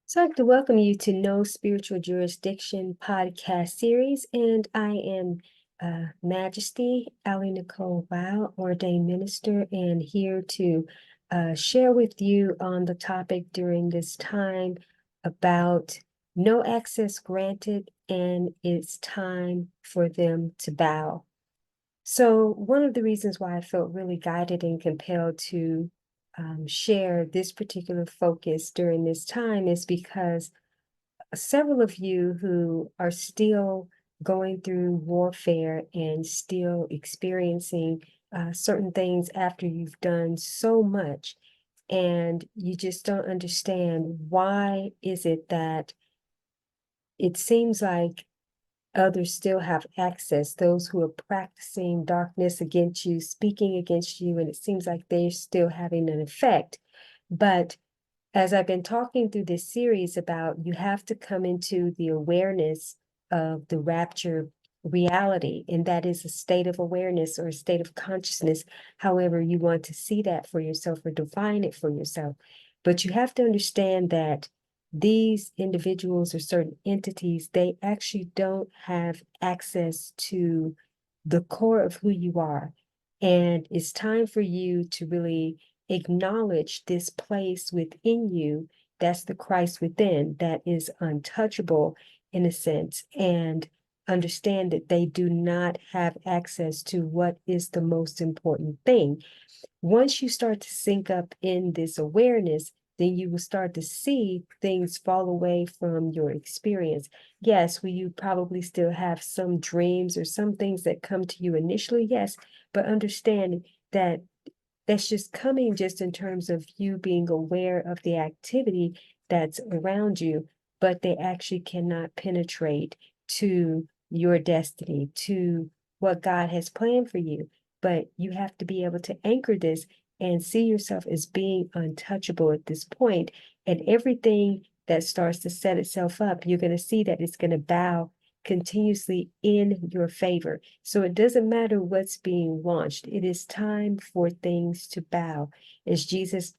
So I'd like to welcome you to No Spiritual Jurisdiction podcast series, and I am Majesty AliNICOLE WOW, ordained minister, and here to share with you on the topic during this time about no access granted, and it's time for them to bow. So one of the reasons why I felt really guided and compelled to share this particular focus during this time is because several of you who are still going through warfare and still experiencing certain things after you've done so much, and you just don't understand why is it that it seems like others still have access, those who are practicing darkness against you, speaking against you, and it seems like they're still having an effect. But as I've been talking through this series about, you have to come into the awareness of the rapture reality, and that is a state of awareness or a state of consciousness, however you want to see that for yourself or define it for yourself. But you have to understand that these individuals or certain entities, they actually don't have access to the core of who you are. And it's time for you to really acknowledge this place within you that's the Christ within, that is untouchable in a sense, and understand that they do not have access to what is the most important thing. Once you start to sync up in this awareness, then you will start to see things fall away from your experience. Yes, will you probably still have some dreams or some things that come to you initially? Yes, but understand that that's just coming just in terms of you being aware of the activity that's around you, but they actually cannot penetrate to your destiny, to what God has planned for you. But you have to be able to anchor this and see yourself as being untouchable at this point. And everything that starts to set itself up, you're going to see that it's going to bow continuously in your favor. So it doesn't matter what's being launched. It is time for things to bow. As Jesus,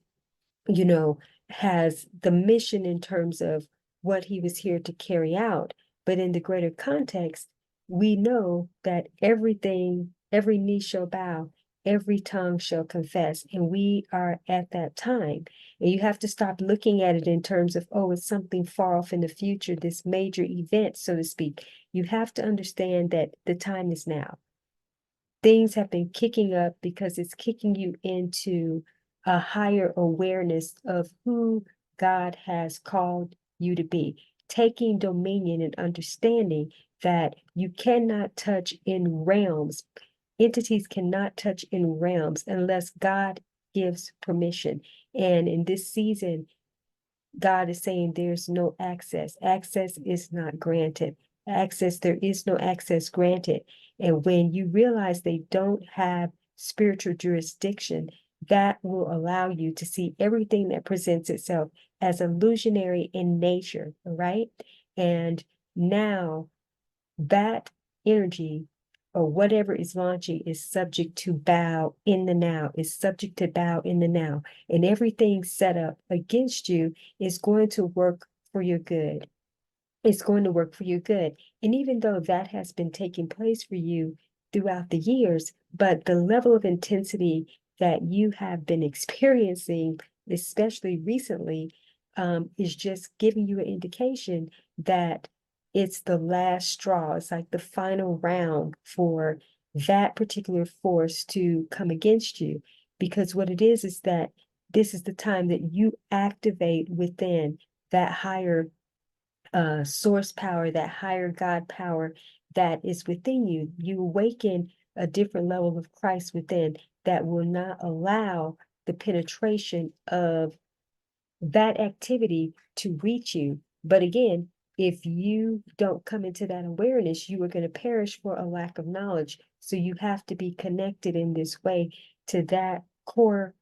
has the mission in terms of what he was here to carry out. But in the greater context, we know that every knee shall bow, every tongue shall confess, and we are at that time. And you have to stop looking at it in terms of, oh, it's something far off in the future, this major event, so to speak. You have to understand that the time is now. Things have been kicking up because it's kicking you into a higher awareness of who God has called you to be, taking dominion and understanding that you cannot touch in realms. Entities cannot touch in realms unless God gives permission. And in this season, God is saying there's no access. Access is not granted. There is no access granted. And when you realize they don't have spiritual jurisdiction, that will allow you to see everything that presents itself as illusionary in nature, right? And now that energy or whatever is launching is subject to bow in the now, is subject to bow in the now. And everything set up against you is going to work for your good. It's going to work for your good. And even though that has been taking place for you throughout the years, but the level of intensity that you have been experiencing, especially recently, is just giving you an indication that it's the last straw. It's like the final round for that particular force to come against you. Because what it is that this is the time that you activate within that higher source power, that higher God power that is within you. You awaken a different level of Christ within that will not allow the penetration of that activity to reach you. But again, if you don't come into that awareness, you are going to perish for a lack of knowledge. So you have to be connected in this way to that core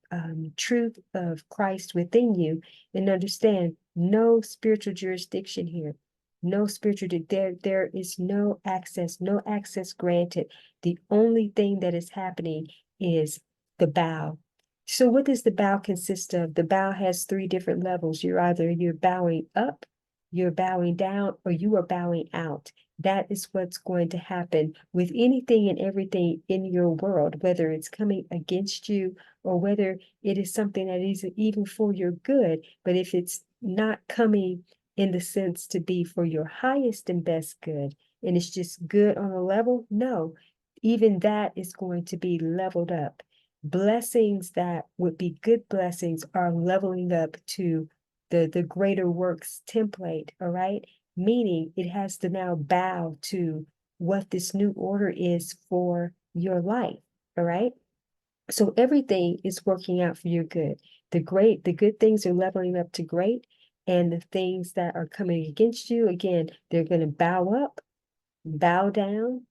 truth of Christ within you and understand no spiritual jurisdiction here. No spiritual, there is no access granted. The only thing that is happening is the bow. So what does the bow consist of? The bow has three different levels. You're bowing up, you're bowing down, or you are bowing out. That is what's going to happen with anything and everything in your world, whether it's coming against you or whether it is something that is even for your good. But if it's not coming in the sense to be for your highest and best good, and it's just good on a level, no, even that is going to be leveled up. Blessings that would be good blessings are leveling up to the greater works template, all right? Meaning it has to now bow to what this new order is for your life, all right? So everything is working out for your good. The good things are leveling up to great, and the things that are coming against you, again, they're going to bow up, bow down,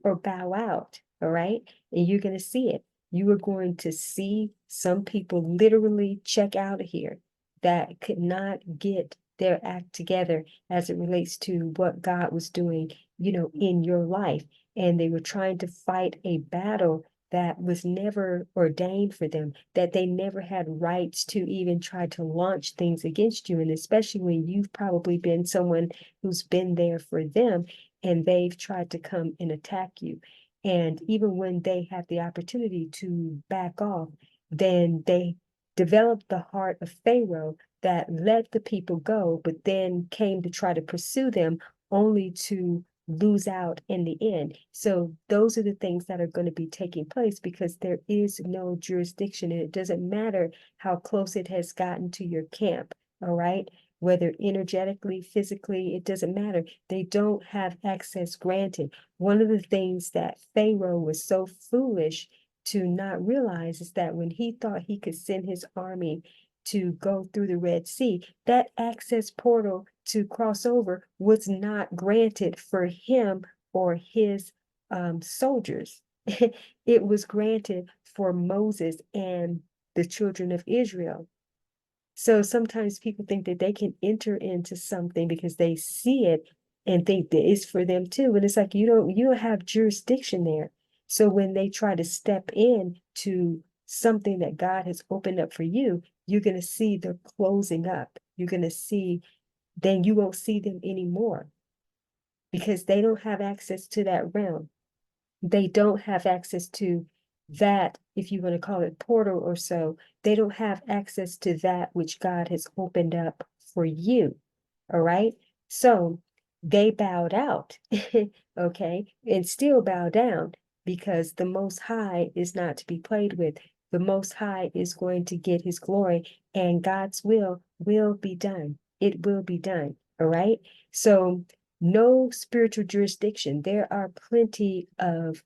or bow out, all right? And you're going to see it. You are going to see some people literally check out of here that could not get their act together as it relates to what God was doing, in your life. And they were trying to fight a battle that was never ordained for them, that they never had rights to even try to launch things against you. And especially when you've probably been someone who's been there for them and they've tried to come and attack you. And even when they had the opportunity to back off, then they developed the heart of Pharaoh that let the people go, but then came to try to pursue them only to lose out in the end. So those are the things that are going to be taking place because there is no jurisdiction, and it doesn't matter how close it has gotten to your camp, all right? Whether energetically, physically, it doesn't matter. They don't have access granted. One of the things that Pharaoh was so foolish to not realize is that when he thought he could send his army to go through the Red Sea, that access portal to cross over was not granted for him or his soldiers. It was granted for Moses and the children of Israel. So sometimes people think that they can enter into something because they see it and think that it's for them too. And it's like you don't have jurisdiction there. So when they try to step in to something that God has opened up for you, you're going to see the closing up. You're going to see, then you won't see them anymore because they don't have access to that realm. They don't have access to that, if you want to call it portal or so, they don't have access to that which God has opened up for you. All right. So they bowed out, okay, and still bow down because the Most High is not to be played with. The Most High is going to get his glory, and God's will be done. It will be done. All right. So no spiritual jurisdiction. There are plenty of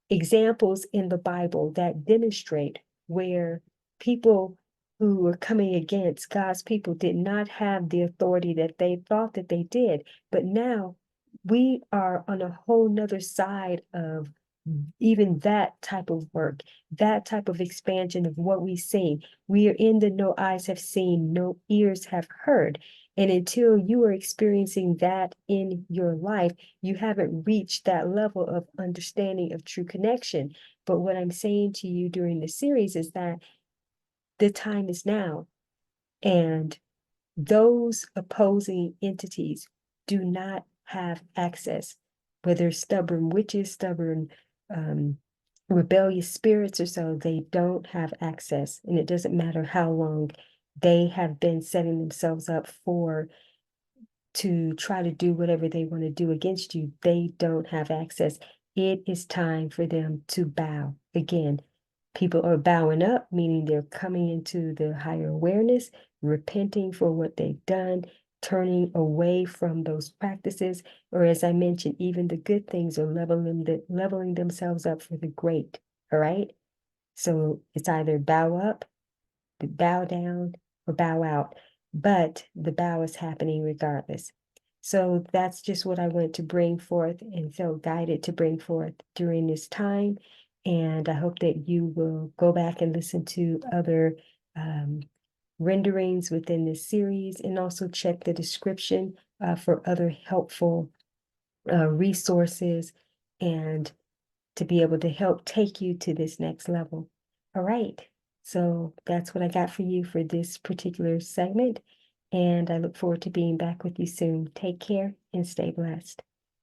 examples in the Bible that demonstrate where people who were coming against God's people did not have the authority that they thought that they did. But now we are on a whole nother side of even that type of work, that type of expansion of what we see. We are in the no eyes have seen, no ears have heard. And until you are experiencing that in your life, you haven't reached that level of understanding of true connection. But what I'm saying to you during the series is that the time is now. And those opposing entities do not have access, whether stubborn witches, stubborn rebellious spirits or so, they don't have access. And it doesn't matter how long they have been setting themselves up for to try to do whatever they want to do against you, they don't have access. It is time for them to bow. Again, people are bowing up, meaning they're coming into the higher awareness, repenting for what they've done, turning away from those practices, or as I mentioned, even the good things are leveling themselves up for the great. All right. So it's either bow up, bow down, or bow out, but the bow is happening regardless. So that's just what I want to bring forth and felt guided to bring forth during this time. And I hope that you will go back and listen to other renderings within this series and also check the description for other helpful resources and to be able to help take you to this next level. All right. So that's what I got for you for this particular segment, and I look forward to being back with you soon. Take care and stay blessed.